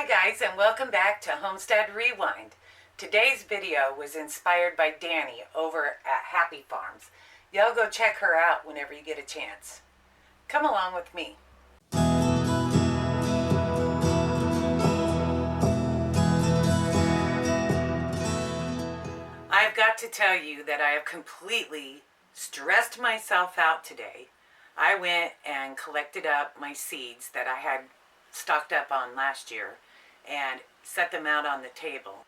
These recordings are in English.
Hi guys, and welcome back to Homestead Rewind. Today's video was inspired by Dani over at Happy Farms. Y'all go check her out whenever you get a chance. Come along with me. I've got to tell you that I have completely stressed myself out today. I went and collected up my seeds that I had stocked up on last year and set them out on the table.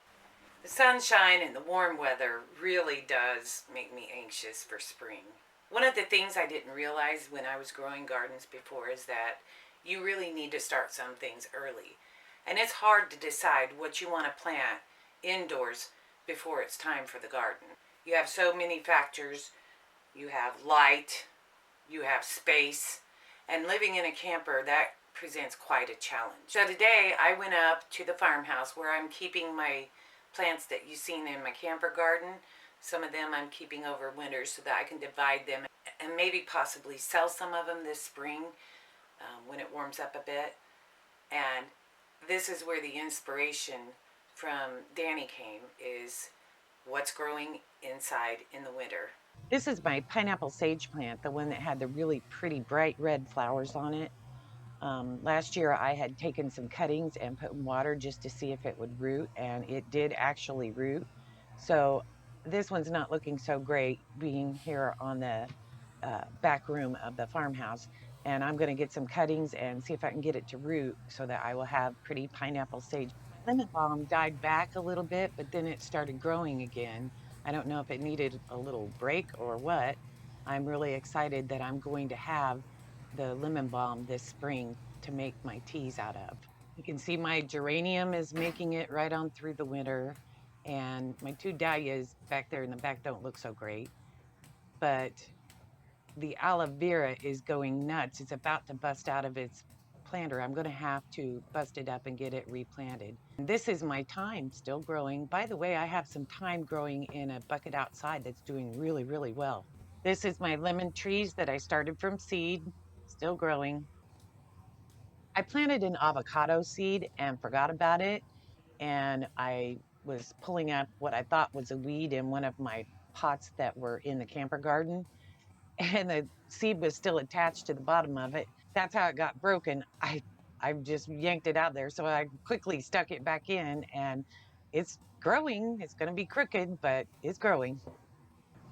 The sunshine and the warm weather really does make me anxious for spring. One of the things I didn't realize when I was growing gardens before is that you really need to start some things early. And it's hard to decide what you want to plant indoors before it's time for the garden. You have so many factors. You have light, you have space, and living in a camper, that presents quite a challenge. So today I went up to the farmhouse where I'm keeping my plants that you've seen in my camper garden. Some of them I'm keeping over winter so that I can divide them and maybe possibly sell some of them this spring when it warms up a bit. And this is where the inspiration from Dani came, is what's growing inside in the winter. This is my pineapple sage plant, the one that had the really pretty bright red flowers on it. Last year I had taken some cuttings and put in water just to see if it would root, and it did actually root. So this one's not looking so great being here on the back room of the farmhouse. And I'm going to get some cuttings and see if I can get it to root so that I will have pretty pineapple sage. Lemon balm died back a little bit, but then it started growing again. I don't know if it needed a little break or what. I'm really excited that I'm going to have the lemon balm this spring to make my teas out of. You can see my geranium is making it right on through the winter, and my two dahlias back there in the back don't look so great, but the aloe vera is going nuts. It's about to bust out of its planter. I'm going to have to bust it up and get it replanted. This is my thyme still growing. By the way, I have some thyme growing in a bucket outside that's doing really, really well. This is my lemon trees that I started from seed, still growing. I planted an avocado seed and forgot about it. And I was pulling up what I thought was a weed in one of my pots that were in the camper garden. And the seed was still attached to the bottom of it. That's how it got broken. I just yanked it out there. So I quickly stuck it back in, and it's growing. It's going to be crooked, but it's growing.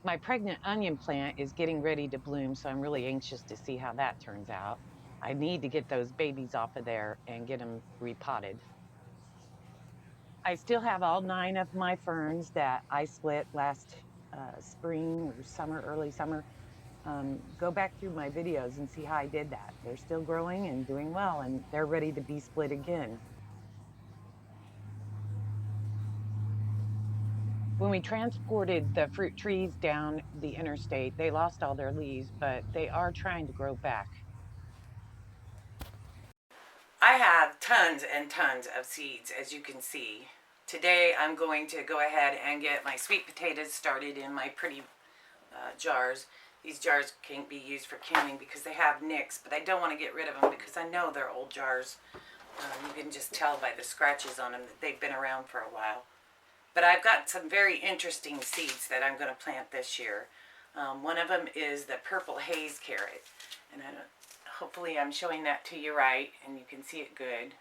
My pregnant onion plant is getting ready to bloom, so I'm really anxious to see how that turns out. I need to get those babies off of there and get them repotted. I still have all 9 of my ferns that I split last spring or summer, early summer. Go back through my videos and see how I did that. They're still growing and doing well, and they're ready to be split again. When we transported the fruit trees down the interstate, they lost all their leaves, but they are trying to grow back. I have tons and tons of seeds, as you can see. Today I'm going to go ahead and get my sweet potatoes started in my pretty jars. These jars can't be used for canning because they have nicks, but I don't want to get rid of them because I know they're old jars. You can just tell by the scratches on them that they've been around for a while. But I've got some very interesting seeds that I'm going to plant this year. One of them is the purple haze carrot, and hopefully I'm showing that to you right and you can see it good.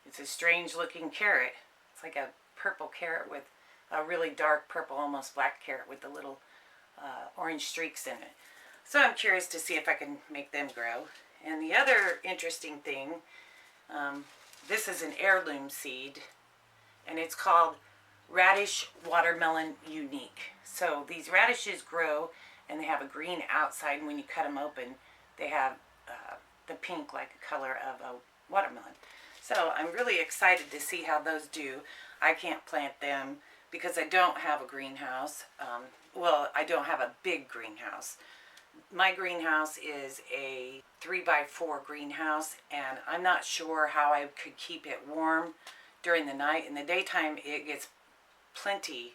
It's a strange looking carrot. It's like a purple carrot with a really dark purple, almost black carrot with the little orange streaks in it. So I'm curious to see if I can make them grow. And the other interesting thing, this is an heirloom seed, and it's called Radish Watermelon Unique. So these radishes grow and they have a green outside, and when you cut them open they have the pink like a color of a watermelon. So I'm really excited to see how those do. I can't plant them because I don't have a greenhouse. Well, I don't have a big greenhouse. My greenhouse is a 3x4 greenhouse, and I'm not sure how I could keep it warm during the night. In the daytime it gets plenty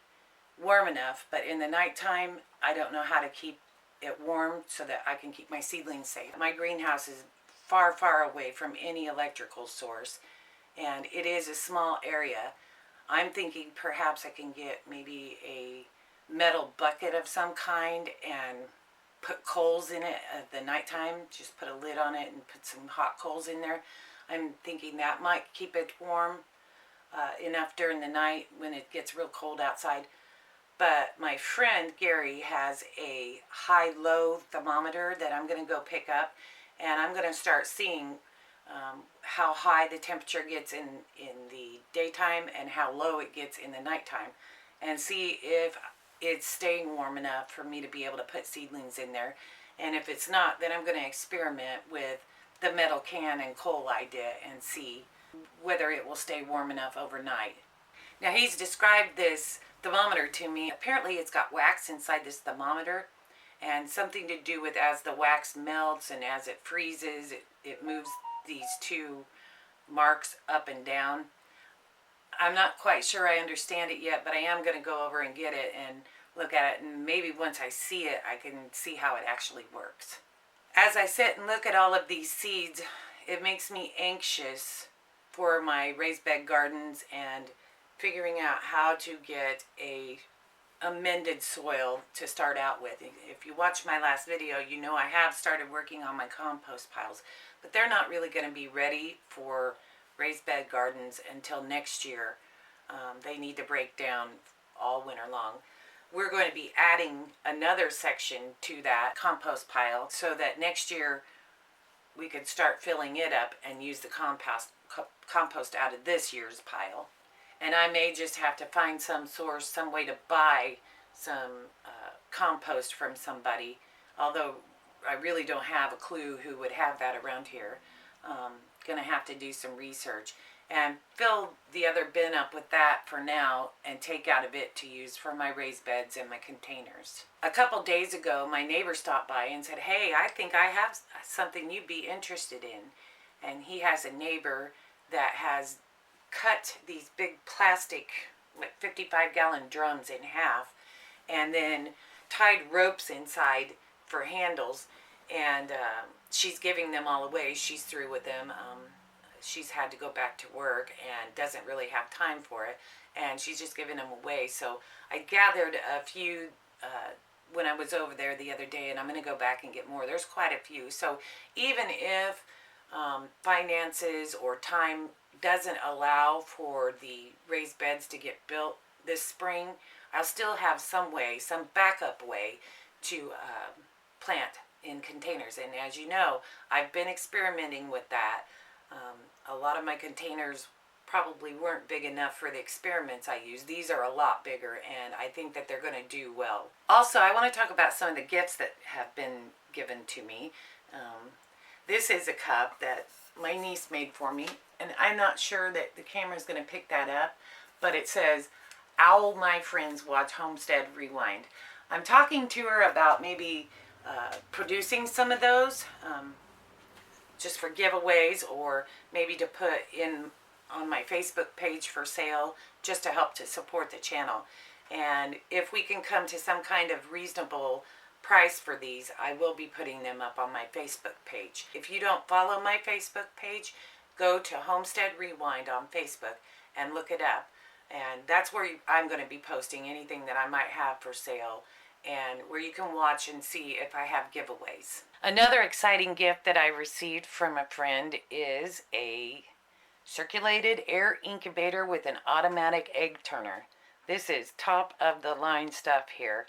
warm enough, but in the nighttime I don't know how to keep it warm so that I can keep my seedlings safe. My greenhouse is far, far away from any electrical source, and it is a small area. I'm thinking perhaps I can get maybe a metal bucket of some kind and put coals in it at the nighttime. Just put a lid on it and put some hot coals in there. I'm thinking that might keep it warm enough during the night when it gets real cold outside. But my friend Gary has a high-low thermometer that I'm going to go pick up, and I'm going to start seeing how high the temperature gets in the daytime and how low it gets in the nighttime, and see if it's staying warm enough for me to be able to put seedlings in there. And if it's not, then I'm going to experiment with the metal can and coal idea and see whether it will stay warm enough overnight. Now, he's described this thermometer to me. Apparently it's got wax inside this thermometer, and something to do with as the wax melts and as it freezes, it moves these two marks up and down. I'm not quite sure I understand it yet, but I am going to go over and get it and look at it, and maybe once I see it, I can see how it actually works. As I sit and look at all of these seeds, it makes me anxious for my raised bed gardens and figuring out how to get a amended soil to start out with. If you watched my last video, you know I have started working on my compost piles, but they're not really going to be ready for raised bed gardens until next year. They need to break down all winter long. We're going to be adding another section to that compost pile so that next year we could start filling it up and use the compost out of this year's pile. And I may just have to find some source, some way to buy some compost from somebody, although I really don't have a clue who would have that around here. Gonna have to do some research and fill the other bin up with that for now and take out of it to use for my raised beds and my containers. A couple days ago, my neighbor stopped by and said, "Hey, I think I have something you'd be interested in." And he has a neighbor that has cut these big plastic, like 55-gallon drums in half, and then tied ropes inside for handles, and she's giving them all away. She's through with them. She's had to go back to work and doesn't really have time for it, and she's just giving them away. So I gathered a few when I was over there the other day, and I'm going to go back and get more. There's quite a few. So even if finances or time doesn't allow for the raised beds to get built this spring, I'll still have some way, some backup way to plant in containers. And as you know, I've been experimenting with that. A lot of my containers probably weren't big enough for the experiments I used. These are a lot bigger, and I think that they're going to do well. Also, I want to talk about some of the gifts that have been given to me. This is a cup that my niece made for me, and I'm not sure that the camera's going to pick that up, but it says, "Owl my friends watch Homestead Rewind." I'm talking to her about maybe producing some of those just for giveaways, or maybe to put in on my Facebook page for sale, just to help to support the channel. And if we can come to some kind of reasonable price for these, I will be putting them up on my Facebook page. If you don't follow my Facebook page, go to Homestead Rewind on Facebook and look it up. And that's where I'm going to be posting anything that I might have for sale, and where you can watch and see if I have giveaways. Another exciting gift that I received from a friend is a circulated air incubator with an automatic egg turner. This is top of the line stuff here.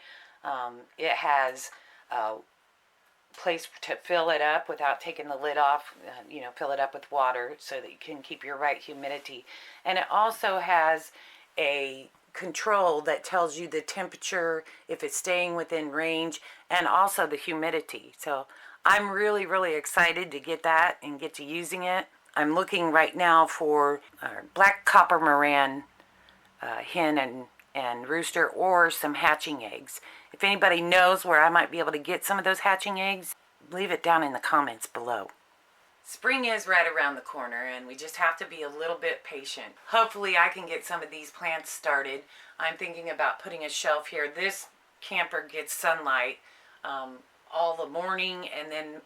It has a place to fill it up without taking the lid off, fill it up with water so that you can keep your right humidity. And it also has a control that tells you the temperature, if it's staying within range, and also the humidity. So I'm really, really excited to get that and get to using it. I'm looking right now for black copper Moran hen and rooster, or some hatching eggs. If anybody knows where I might be able to get some of those hatching eggs, leave it down in the comments below. Spring is right around the corner, and we just have to be a little bit patient. Hopefully I can get some of these plants started. I'm thinking about putting a shelf here. This camper gets sunlight all the morning, and then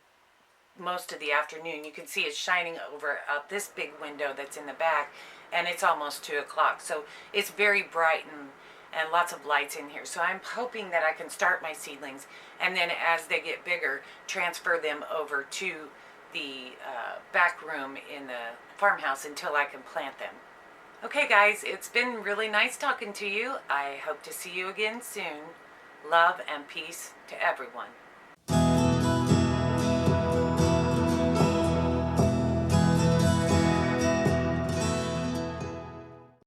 most of the afternoon. You can see it's shining over out this big window that's in the back, and it's almost 2 o'clock. So it's very bright and lots of lights in here. So I'm hoping that I can start my seedlings, and then as they get bigger, transfer them over to the back room in the farmhouse until I can plant them. Okay guys, it's been really nice talking to you. I hope to see you again soon. Love and peace to everyone.